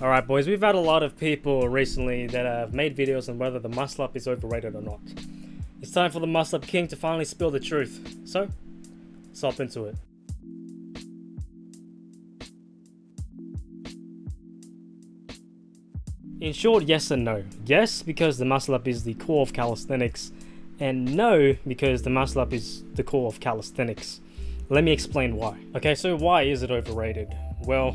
Alright boys, we've had a lot of people recently that have made videos on whether the muscle up is overrated or not. It's time for the muscle up king to finally spill the truth. So, let's hop into it. In short, yes and no. Yes, because the muscle up is the core of calisthenics, and no, because the muscle up is the core of calisthenics. Let me explain why. Okay, so why is it overrated? Well,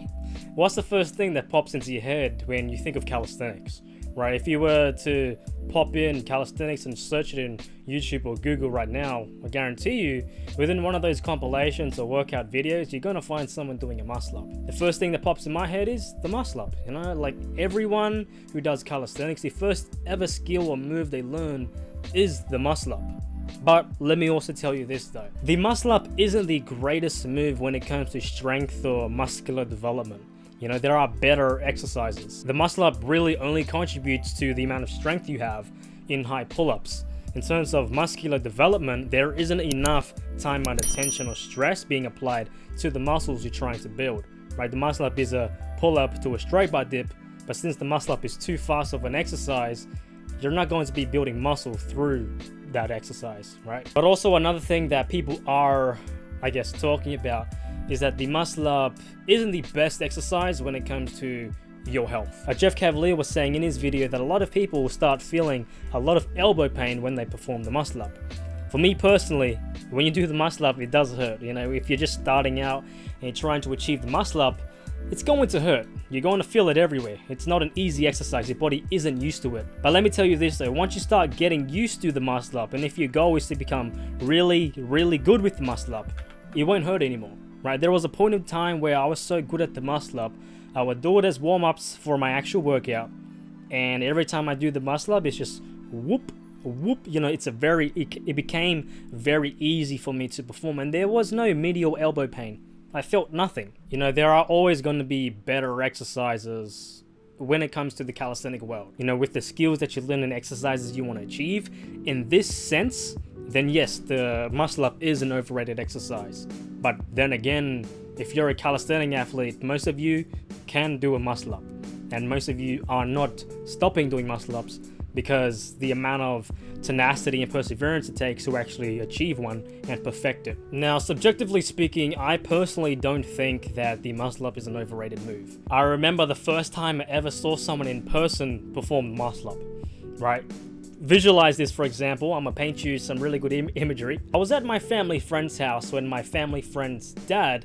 what's the first thing that pops into your head when you think of calisthenics, right? If you were to pop in calisthenics and search it in YouTube or Google right now, I guarantee you, within one of those compilations or workout videos, you're gonna find someone doing a muscle up. The first thing that pops in my head is the muscle up. You know, like everyone who does calisthenics, the first ever skill or move they learn is the muscle up. But let me also tell you this though. The muscle up isn't the greatest move when it comes to strength or muscular development. You know, there are better exercises. The muscle up really only contributes to the amount of strength you have in high pull-ups. In terms of muscular development, there isn't enough time and attention or stress being applied to the muscles you're trying to build, right? The muscle up is a pull-up to a straight bar dip, but since the muscle up is too fast of an exercise, you're not going to be building muscle through that exercise, right? But also another thing that people are, I guess, talking about is that the muscle up isn't the best exercise when it comes to your health. Jeff Cavalier was saying in his video that a lot of people will start feeling a lot of elbow pain when they perform the muscle up. For me personally, when you do the muscle up, it does hurt. You know, if you're just starting out and you're trying to achieve the muscle up, it's going to hurt. You're going to feel it everywhere. It's not an easy exercise. Your body isn't used to it. But let me tell you this though, once you start getting used to the muscle up, and if your goal is to become really good with the muscle up, it won't hurt anymore, right? There was a point in time where I was so good at the muscle up, I would do it as warm-ups for my actual workout, and every time I do the muscle up, it's just whoop, whoop. You know, it became very easy for me to perform, and there was no medial elbow pain. I felt nothing. You know, there are always going to be better exercises when it comes to the calisthenic world. You know, with the skills that you learn and exercises you want to achieve, in this sense, then yes, the muscle up is an overrated exercise. But then again, if you're a calisthenic athlete, most of you can do a muscle up, and most of you are not stopping doing muscle ups because the amount of tenacity and perseverance it takes to actually achieve one and perfect it. Now, subjectively speaking, I personally don't think that the muscle up is an overrated move. I remember the first time I ever saw someone in person perform the muscle up, right? Visualize this, for example. I'm gonna paint you some really good imagery. I was at my family friend's house when my family friend's dad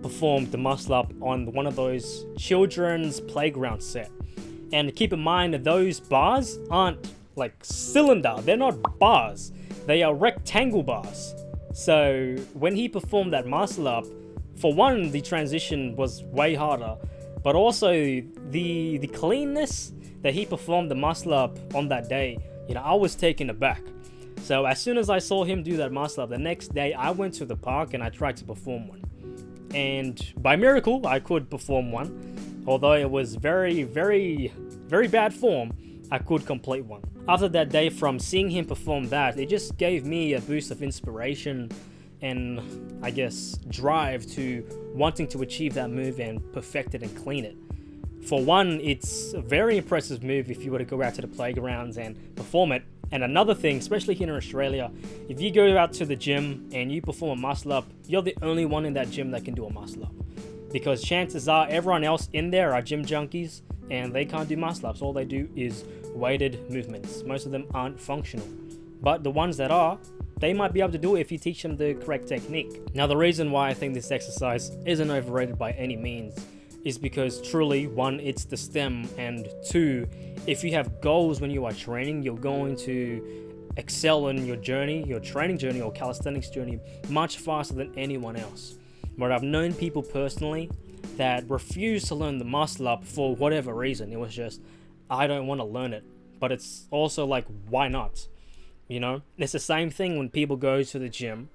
performed the muscle up on one of those children's playground set. And keep in mind that those bars aren't like cylinder, they're not bars, they are rectangle bars. So when he performed that muscle up, for one, the transition was way harder, but also the cleanness that he performed the muscle up on that day, you know, I was taken aback. So as soon as I saw him do that muscle up, the next day I went to the park and I tried to perform one. And by miracle, I could perform one. Although it was very bad form, I could complete one. After that day, from seeing him perform that, it just gave me a boost of inspiration and, I guess, drive to wanting to achieve that move and perfect it and clean it. For one, it's a very impressive move if you were to go out to the playgrounds and perform it. And another thing, especially here in Australia, if you go out to the gym and you perform a muscle up, you're the only one in that gym that can do a muscle up. Because chances are everyone else in there are gym junkies and they can't do muscle ups. All they do is weighted movements. Most of them aren't functional. But the ones that are, they might be able to do it if you teach them the correct technique. Now, the reason why I think this exercise isn't overrated by any means is because truly, one, it's the stem, and two, if you have goals when you are training, you're going to excel in your journey, your training journey or calisthenics journey much faster than anyone else. But I've known people personally that refuse to learn the muscle up for whatever reason. It was just, I don't want to learn it. But it's also like, why not? You know, it's the same thing when people go to the gym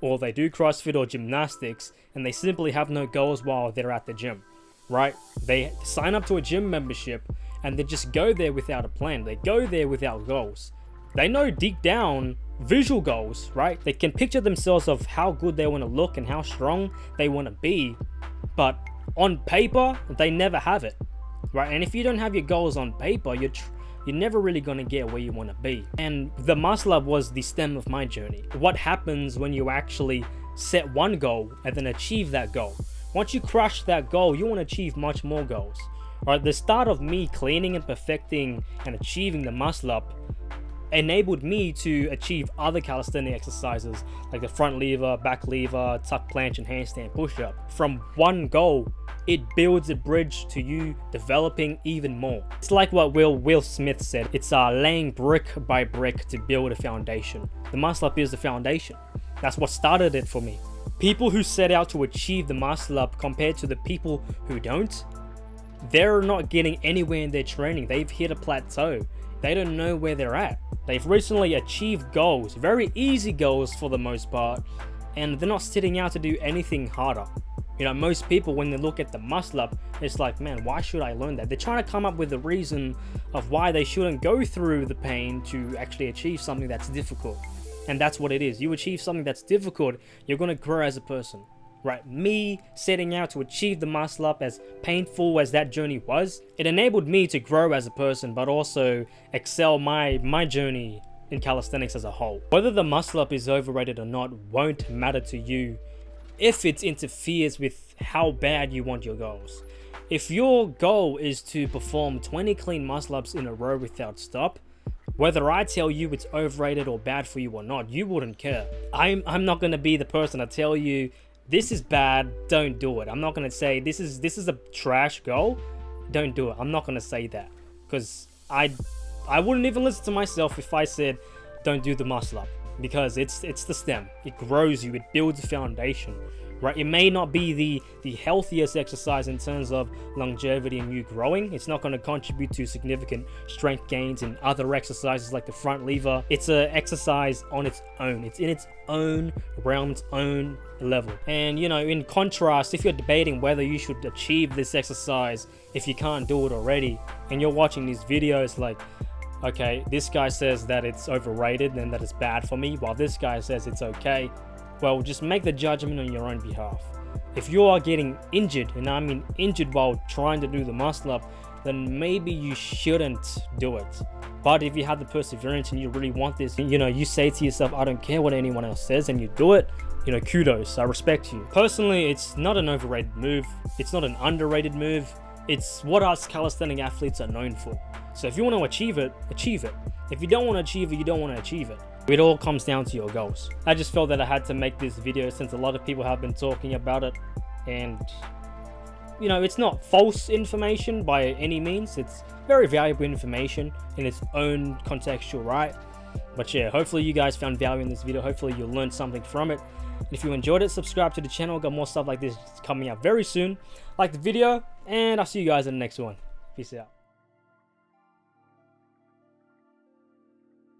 or they do CrossFit or gymnastics and they simply have no goals while they're at the gym, right? They sign up to a gym membership and they just go there without a plan. They go there without goals. They know deep down visual goals, right? They can picture themselves of how good they want to look and how strong they want to be, but on paper, they never have it, right? And if you don't have your goals on paper, you're never really gonna get where you want to be. And the muscle up was the stem of my journey. What happens when you actually set one goal and then achieve that goal? Once you crush that goal, you want to achieve much more goals. Right, the start of me cleaning and perfecting and achieving the muscle up enabled me to achieve other calisthenic exercises like the front lever, back lever, tuck planche, and handstand push-up. From one goal, it builds a bridge to you developing even more. It's like what Will Smith said, it's laying brick by brick to build a foundation. The muscle up is the foundation. That's what started it for me. People who set out to achieve the muscle up compared to the people who don't, they're not getting anywhere in their training. They've hit a plateau. They don't know where they're at. They've recently achieved goals, very easy goals for the most part, and they're not setting out to do anything harder. You know, most people, when they look at the muscle up, it's like, man, why should I learn that? They're trying to come up with a reason of why they shouldn't go through the pain to actually achieve something that's difficult. And that's what it is. You achieve something that's difficult, you're going to grow as a person. Right, me setting out to achieve the muscle up, as painful as that journey was, it enabled me to grow as a person, but also excel my journey in calisthenics as a whole. Whether the muscle up is overrated or not won't matter to you if it interferes with how bad you want your goals. If your goal is to perform 20 clean muscle ups in a row without stop, whether I tell you it's overrated or bad for you or not, you wouldn't care. I'm not going to be the person to tell you this is bad, don't do it. I'm not going to say this is a trash goal, don't do it. I'm not going to say that, because I wouldn't even listen to myself if I said don't do the muscle up, because it's the stem. It grows you, it builds a foundation, right? It may not be the healthiest exercise in terms of longevity and you growing. It's not going to contribute to significant strength gains in other exercises like the front lever. It's an exercise on its own. It's in its own realm, its own level. And you know, in contrast, if you're debating whether you should achieve this exercise if you can't do it already, and you're watching these videos like, okay, this guy says that it's overrated and that it's bad for me, while this guy says it's okay, well, just make the judgment on your own behalf. If you are getting injured, and I mean injured while trying to do the muscle up, then maybe you shouldn't do it. But if you have the perseverance and you really want this, you know, you say to yourself, I don't care what anyone else says, and you do it, you know, kudos, I respect you. Personally, it's not an overrated move. It's not an underrated move. It's what us calisthenic athletes are known for. So if you want to achieve it, achieve it. If you don't want to achieve it, you don't want to achieve it. It all comes down to your goals. I just felt that I had to make this video since a lot of people have been talking about it, and you know, it's not false information by any means. It's very valuable information in its own contextual right. But yeah, hopefully you guys found value in this video. Hopefully you learned something from it. And if you enjoyed it, subscribe to the channel. Got more stuff like this coming out very soon. Like the video, and I'll see you guys in the next one. Peace out.